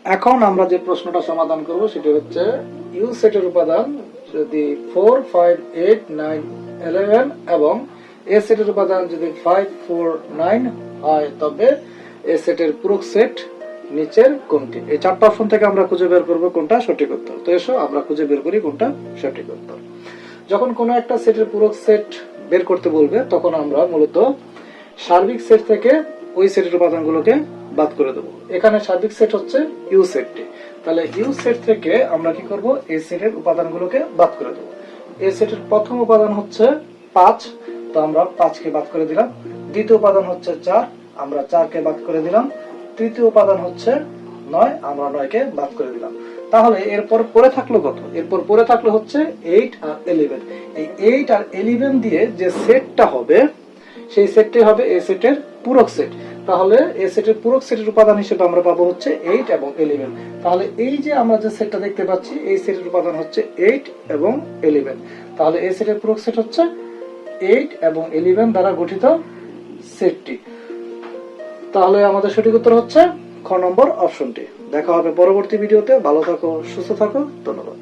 এখন আমরা যে প্রশ্নটা সমাধান করব সেটা হচ্ছে ইউ সেটের উপাদান যদি 4, 5, 8, 9, 11 এবং এ সেটের উপাদান যদি 5, 4, 9 হয় তবে এ সেটের পূরক সেট নিচের কোনটি? এই চারটা অপশন থেকে আমরা খুঁজে বের করব কোনটা সঠিক উত্তর। তো এসো আমরা খুঁজে বের করি কোনটা সঠিক উত্তর। যখন কোনো একটা সেটের পূরক সেট বের করতে বলবে তখন আমরা মূলত সার্বিক সেট থেকে ওই সেটের উপাদানগুলোকে বাদ করে দেবো। এখানে সার্বিক সেট হচ্ছে ইউ সেটটি, তাহলে ইউ সেট থেকে আমরা কি করব? এই সেটের উপাদানগুলোকে বাদ করে দেবো। এই সেটের প্রথম উপাদান হচ্ছে 5, তো আমরা 5 কে বাদ করে দিলাম। দ্বিতীয় উপাদান হচ্ছে 4, আমরা 4 কে বাদ করে দিলাম। তৃতীয় উপাদান হচ্ছে 9, আমরা 9 কে বাদ করে দিলাম। তাহলে এরপর পরে থাকলো কত? এরপর পরে থাকলো হচ্ছে 8 আর 11। এই 8 আর 11 দিয়ে যে সেটটা হবে সেই সেটটি হবে এ সেটের পূরক সেট। তাহলে এ সেটের পূরক সেটের উপাদান হিসেবে আমরা পাবো হচ্ছে 8 এবং 11। তাহলে এই যে আমরা যে সেটটা দেখতে পাচ্ছি এই সেটের উপাদান হচ্ছে 8 এবং 11। তাহলে এই সেটের পূরক সেট হচ্ছে 8 এবং 11 দ্বারা গঠিত সেটটি। তাহলে আমাদের সঠিক উত্তর হচ্ছে খ নম্বর অপশনটি। দেখা হবে পরবর্তী ভিডিওতে। ভালো থাকো, সুস্থ থাকো, ধন্যবাদ।